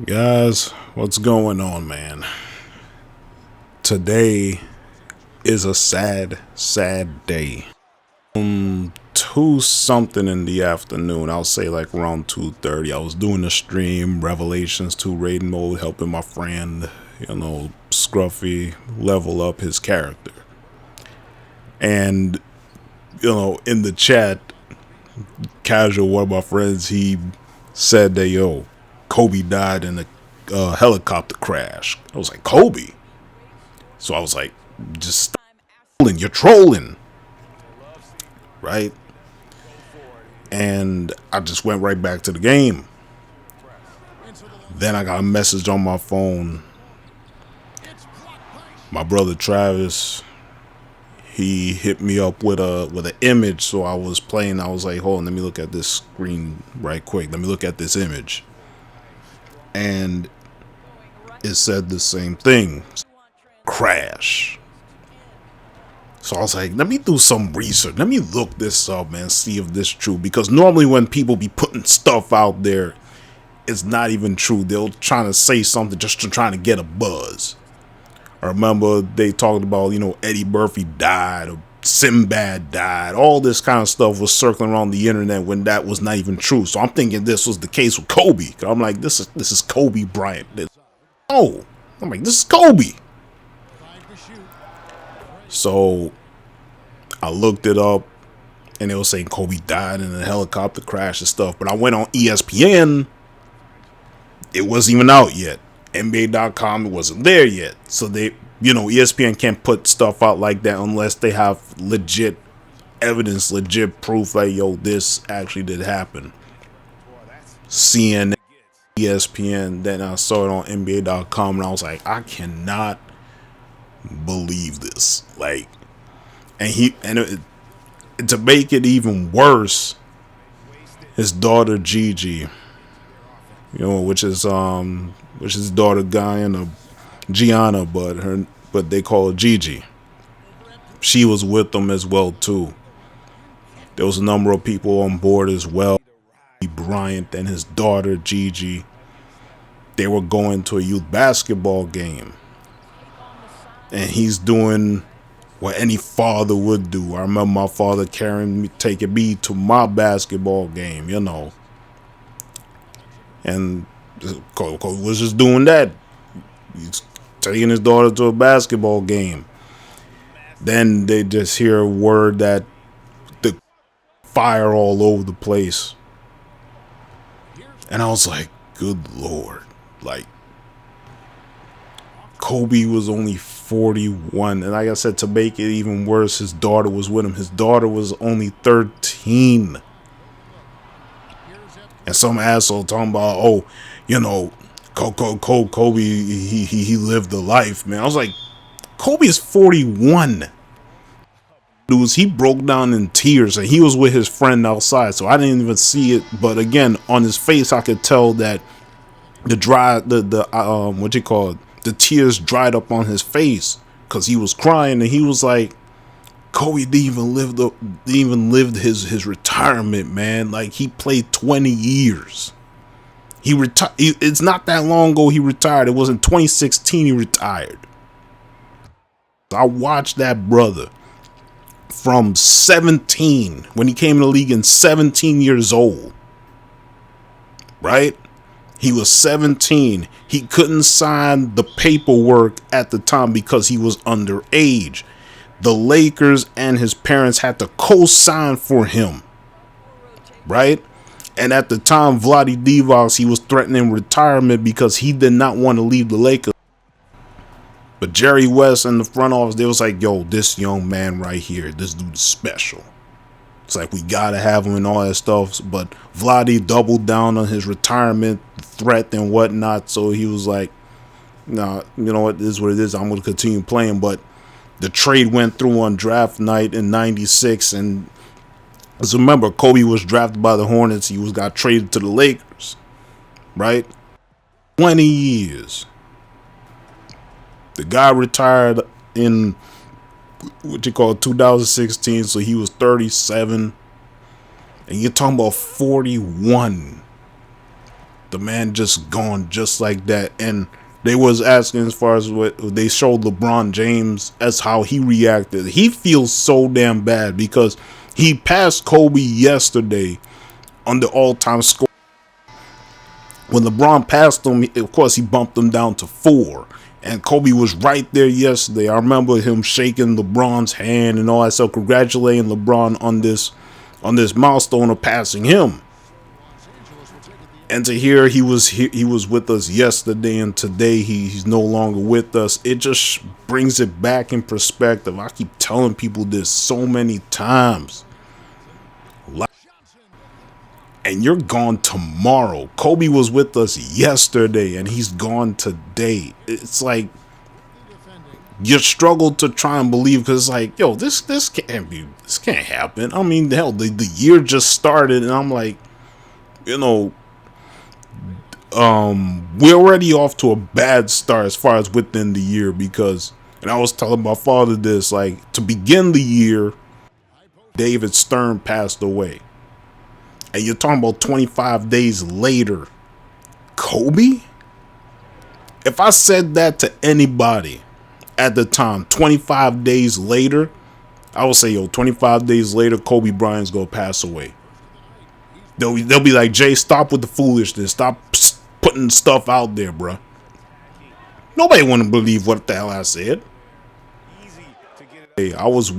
Guys, what's going on, man? Today is a sad, sad day. 2 something in the afternoon, I'll say like around 2:30. I was doing a stream, Revelations 2 raid mode, helping my friend, Scruffy level up his character. And, in the chat, Casual, one of my friends, he said that, Kobe died in a helicopter crash. I was like, Kobe? So I was like, just stop trolling. You're trolling. Right? And I just went right back to the game. Then I got a message on my phone. My brother Travis, he hit me up with an image. So I was playing. I was like, hold on, let me look at this screen right quick. Let me look at this image. And it said the same thing. Crash. So I was like, let me do some research. Let me look this up, man, see if this is true. Because normally when people be putting stuff out there, it's not even true. They'll trying to say something just to trying to get a buzz. I remember they talked about, Eddie Murphy died or Sinbad died. All this kind of stuff was circling around the internet when that was not even true. So I'm thinking this was the case with Kobe. I'm like, this is Kobe Bryant. Oh, I'm like, this is Kobe. So I looked it up and it was saying Kobe died in a helicopter crash and stuff. But I went on ESPN. It wasn't even out yet. NBA.com, it wasn't there yet. So they, ESPN can't put stuff out like that unless they have legit evidence, legit proof like, this actually did happen. CNN, ESPN, then I saw it on NBA.com and I was like, I cannot believe this. Like, to make it even worse, his daughter Gigi, which is his daughter Gianna, but they call her Gigi. She was with them as well too. There was a number of people on board as well. Bean Bryant and his daughter Gigi. They were going to a youth basketball game. And he's doing what any father would do. I remember my father taking me to my basketball game, And Kobe was just doing that. He's taking his daughter to a basketball game. Then they just hear a word that the fire all over the place. And I was like, good Lord. Like, Kobe was only 41. And like I said, to make it even worse, his daughter was with him. His daughter was only 13. And some asshole talking about, Kobe, he lived the life, man. I was like, Kobe is 41. Dudes, he broke down in tears, and he was with his friend outside, so I didn't even see it. But again, on his face, I could tell that the tears dried up on his face because he was crying, and he was like, Kobe didn't even live his retirement, man. Like, he played 20 years. He retired. It's not that long ago he retired. It was in 2016 he retired. I watched that brother from 17 when he came in the league in 17 years old. Right? He was 17. He couldn't sign the paperwork at the time because he was underage. The Lakers and his parents had to co-sign for him. Right? And at the time, Vlade Divac, he was threatening retirement because he did not want to leave the Lakers. But Jerry West and the front office, they was like, yo, this young man right here, this dude is special. It's like, we got to have him and all that stuff. But Vlade doubled down on his retirement threat and whatnot. So he was like, nah, you know what, this is what it is. I'm going to continue playing. But the trade went through on draft night in 96. And as remember, Kobe was drafted by the Hornets. He got traded to the Lakers. Right? 20 years. The guy retired in 2016, so he was 37. And you're talking about 41. The man just gone just like that. And they was asking as far as what they showed LeBron James as how he reacted. He feels so damn bad because he passed Kobe yesterday on the all-time score. When LeBron passed him, of course, he bumped him down to 4. And Kobe was right there yesterday. I remember him shaking LeBron's hand and all that. So congratulating LeBron on this milestone of passing him. And to hear he was with us yesterday and today he's no longer with us, it just brings it back in perspective. I keep telling people this so many times. And you're gone tomorrow. Kobe was with us yesterday and he's gone today. It's like you struggle to try and believe because it's like, yo, this can't happen. I mean, hell, the year just started and I'm like, you know, we're already off to a bad start as far as within the year because, and I was telling my father this, like, to begin the year, David Stern passed away. And you're talking about 25 days later, Kobe? If I said that to anybody at the time, 25 days later, I would say, yo, 25 days later, Kobe Bryant's gonna pass away. They'll be like, Jay, stop with the foolishness. Stop putting stuff out there, bro. Nobody want to believe what the hell I said. Hey, I was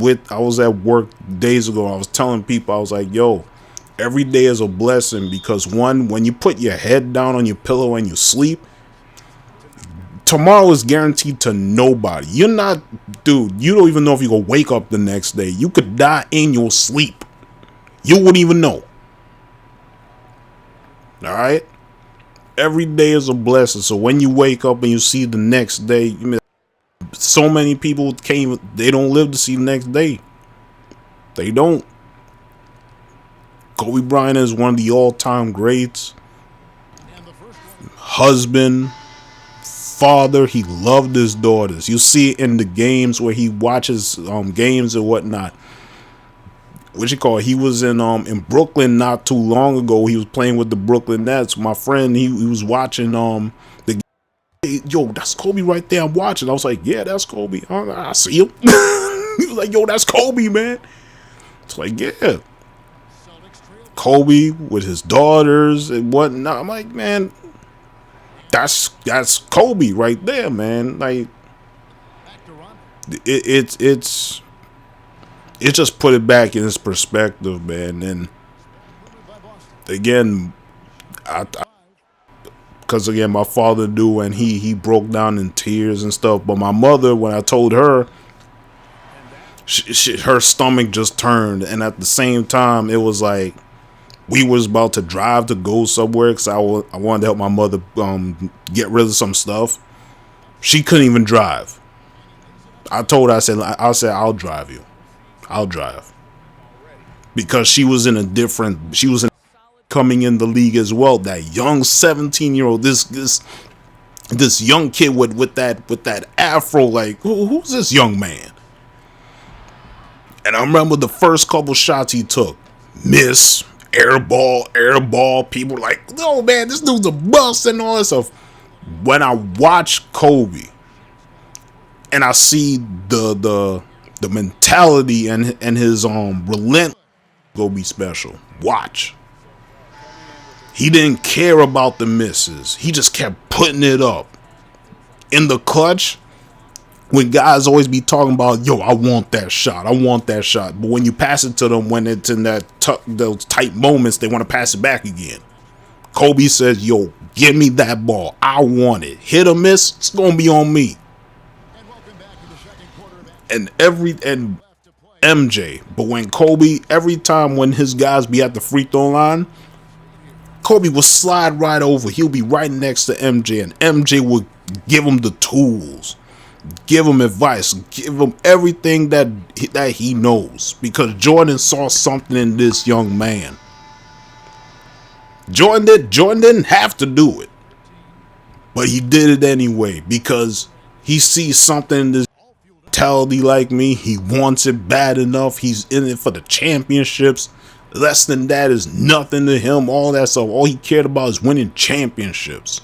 at work days ago. I was telling people, I was like, yo, every day is a blessing because one, when you put your head down on your pillow and you sleep, tomorrow is guaranteed to nobody. You're not, dude, you don't even know if you're going to wake up the next day. You could die in your sleep. You wouldn't even know. All right? Every day is a blessing. So when you wake up and you see the next day, so many people they don't live to see the next day. They don't. Kobe Bryant is one of the all-time greats. Husband, father, he loved his daughters. You see it in the games where he watches games and whatnot. He was in Brooklyn not too long ago. He was playing with the Brooklyn Nets. My friend, he was watching the yo, that's Kobe right there. I'm watching. I was like, yeah, that's Kobe. I see him. He was like, yo, that's Kobe, man. It's like, yeah, Kobe with his daughters and whatnot. I'm like, man, that's Kobe right there, man. Like, it's just put it back in its perspective, man. And again, because again, my father knew and he broke down in tears and stuff. But my mother, when I told her, her stomach just turned. And at the same time, it was like we was about to drive to go somewhere because I wanted to help my mother get rid of some stuff. She couldn't even drive. I told her, I said, I'll drive you. I'll drive. Because she was coming in the league as well. That young 17-year-old, this young kid with that afro, like, who's this young man? And I remember the first couple shots he took, miss, air ball. People were like, oh man, this dude's a bust and all that stuff. When I watch Kobe and I see the mentality and his relentless, go be special. Watch. He didn't care about the misses. He just kept putting it up. In the clutch, when guys always be talking about, yo, I want that shot. But when you pass it to them, when it's in those tight moments, they want to pass it back again. Kobe says, yo, give me that ball. I want it. Hit or miss, it's going to be on me. And MJ, but when Kobe, every time when his guys be at the free throw line, Kobe will slide right over. He'll be right next to MJ, and MJ will give him the tools, give him advice, give him everything that he knows, because Jordan saw something in this young man. Jordan didn't have to do it, but he did it anyway because he sees something in this mentality like me. He wants it bad enough. He's in it for the championships. Less than that is nothing to him. All that stuff. All he cared about is winning championships.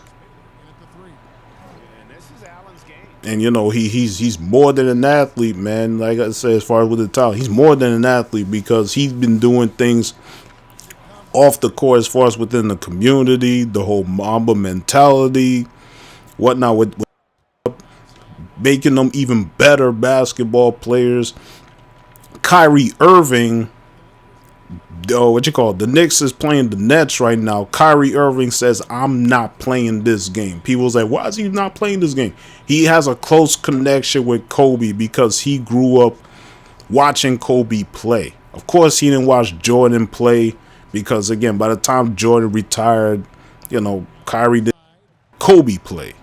And you know, he's more than an athlete, man. Like I said, as far as with the talent, he's more than an athlete because he's been doing things off the court as far as within the community, the whole Mamba mentality, whatnot, with making them even better basketball players. Kyrie Irving, the Knicks is playing the Nets right now. Kyrie Irving says, I'm not playing this game. People say, why is he not playing this game? He has a close connection with Kobe because he grew up watching Kobe play. Of course, he didn't watch Jordan play because, again, by the time Jordan retired, you know, Kyrie did Kobe play.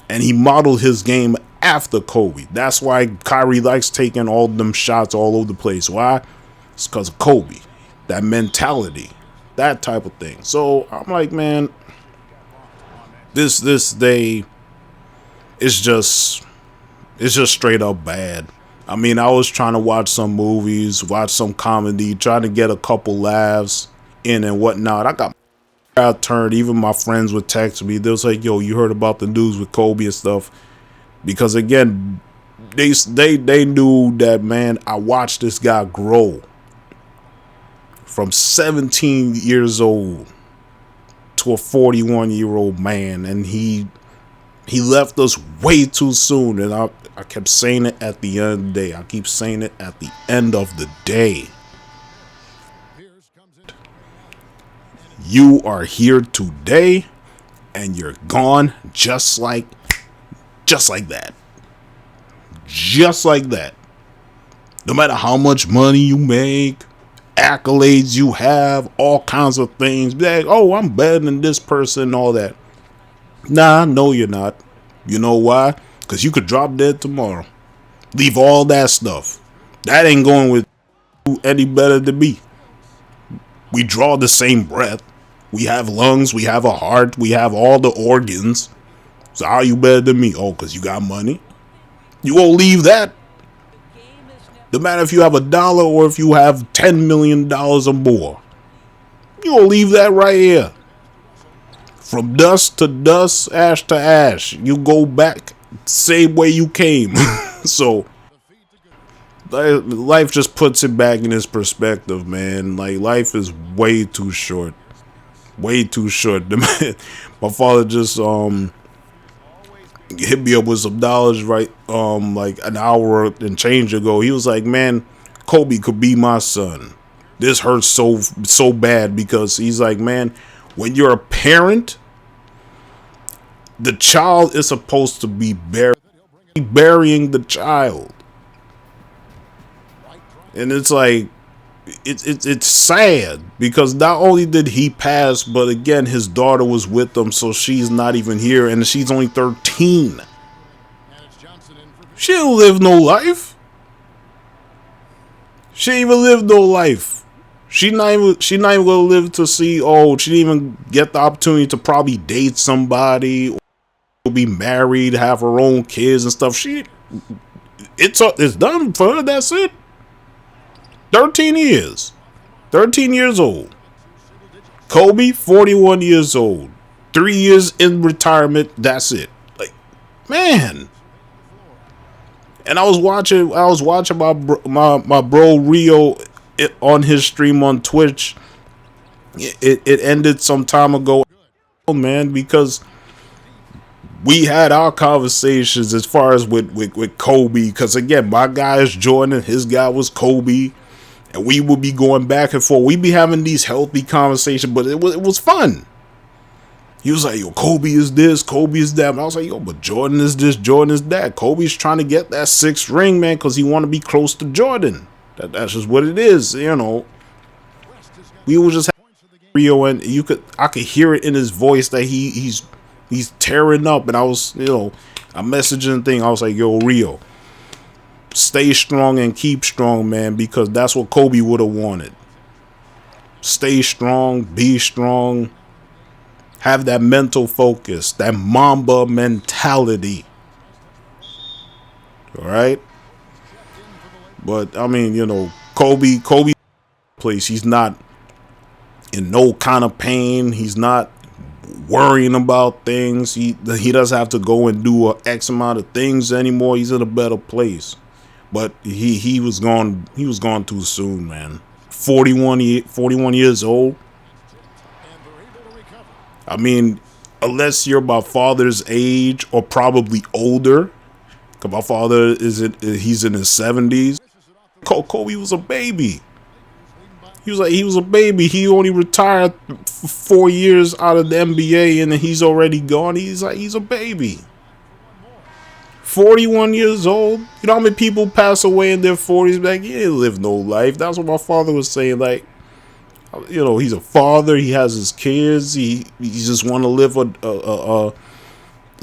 And he modeled his game after Kobe. That's why Kyrie likes taking all them shots all over the place. Why? It's because of Kobe. That mentality. That type of thing. So, I'm like, man, this day is just straight up bad. I mean, I was trying to watch some movies, watch some comedy, trying to get a couple laughs in and whatnot. I got my crowd turned. Even my friends would text me. They was like, yo, you heard about the news with Kobe and stuff? Because, again, they knew that, man, I watched this guy grow from 17 years old to a 41-year-old man. And he left us way too soon. And I kept saying it at the end of the day. I keep saying it at the end of the day. You are here today and you're gone just like that. Just like that. No matter how much money you make, accolades you have, all kinds of things. Be like, oh, I'm better than this person and all that. Nah, no, you're not. You know why? Because you could drop dead tomorrow. Leave all that stuff. That ain't going with you any better than me. We draw the same breath. We have lungs. We have a heart. We have all the organs. So how are you better than me? Oh, because you got money? You won't leave that. No matter if you have $1 or if you have $10 million or more. You won't leave that right here. From dust to dust, ash to ash. You go back same way you came. So life just puts it back in its perspective, man. Like, life is way too short. Way too short. My father just hit me up with some dollars right like an hour and change ago. He was like, man, Kobe could be my son. This hurts so bad because he's like, man, when you're a parent, the child is supposed to be burying the child. And it's like, it's sad because not only did he pass, but again, his daughter was with him, so she's not even here, and she's only 13. She didn't live no life. She didn't even live no life. She not even gonna live to see. Oh, she didn't even get the opportunity to probably date somebody or be married, have her own kids and stuff. It's done for her. That's it. 13 years. 13 years old. Kobe, 41 years old. 3 years in retirement. That's it. Like, man. And I was watching my bro Rio on his stream on Twitch. It ended some time ago, man, because we had our conversations as far as with Kobe. Because again, my guy is Jordan, his guy was Kobe. And we would be going back and forth. We'd be having these healthy conversations, but it was fun. He was like, yo, Kobe is this, Kobe is that. And I was like, yo, but Jordan is this, Jordan is that. Kobe's trying to get that 6th ring, man, because he want to be close to Jordan. That's just what it is, you know. We were just having Rio, and I could hear it in his voice that he's tearing up. And I was, you know, I'm messaging thing. I was like, yo, Rio, stay strong and keep strong, man, because that's what Kobe would have wanted. Stay strong, be strong, have that mental focus, that Mamba mentality. All right? But, I mean, you know, Kobe place. He's not in no kind of pain. He's not worrying about things. He doesn't have to go and do a X amount of things anymore. He's in a better place. But he was gone. He was gone too soon, man. 41 years old. I mean, unless you're my father's age or probably older, because my father he's in his 70s. Kobe was a baby. He was a baby. He only retired 4 years out of the NBA, and he's already gone. He's a baby. 41 years old. You know how many people pass away in their 40s? Like, he didn't live no life. That's what my father was saying. Like, you know, he's a father. He has his kids. He just want to live a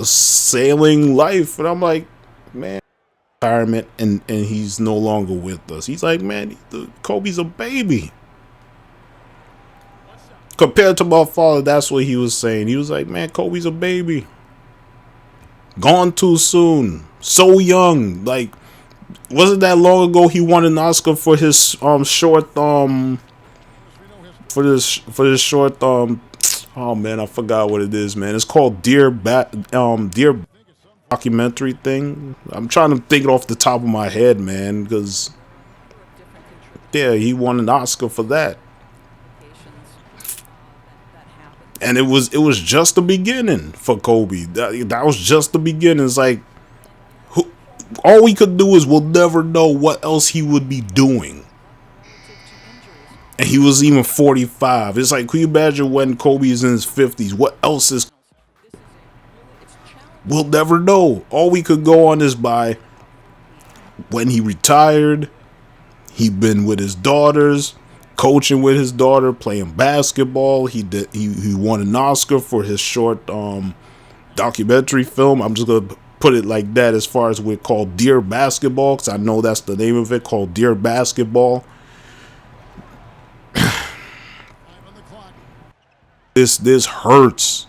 sailing life. And I'm like, man, retirement, and he's no longer with us. He's like, man, Kobe's a baby. Compared to my father, that's what he was saying. He was like, man, Kobe's a baby. Gone too soon. So young. Like, wasn't that long ago he won an Oscar for his short oh man, I forgot what it is, man. It's called Dear documentary thing. I'm trying to think it off the top of my head, man, because yeah, he won an Oscar for that. And it was just the beginning for Kobe. That was just the beginning. It's like, all we could do is we'll never know what else he would be doing. And he was even 45. It's like, can you imagine when Kobe is in his 50s? What else is... We'll never know. All we could go on is by when he retired, he'd been with his daughters, coaching with his daughter, playing basketball. He won an Oscar for his short documentary film. I'm just gonna put it like that, as far as we're called Dear Basketball, because I know that's the name of it, called Dear Basketball. This hurts.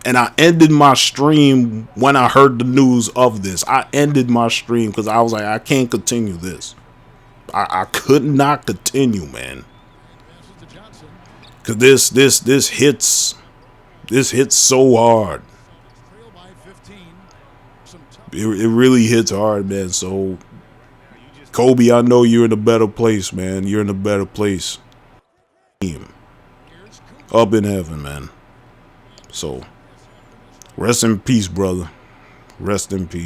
And I ended my stream when I heard the news of this. I ended my stream because I was like, I can't continue this. I could not continue, man. Cause this hits so hard. It really hits hard, man. So Kobe, I know you're in a better place, man. You're in a better place. Up in heaven, man. So rest in peace, brother. Rest in peace.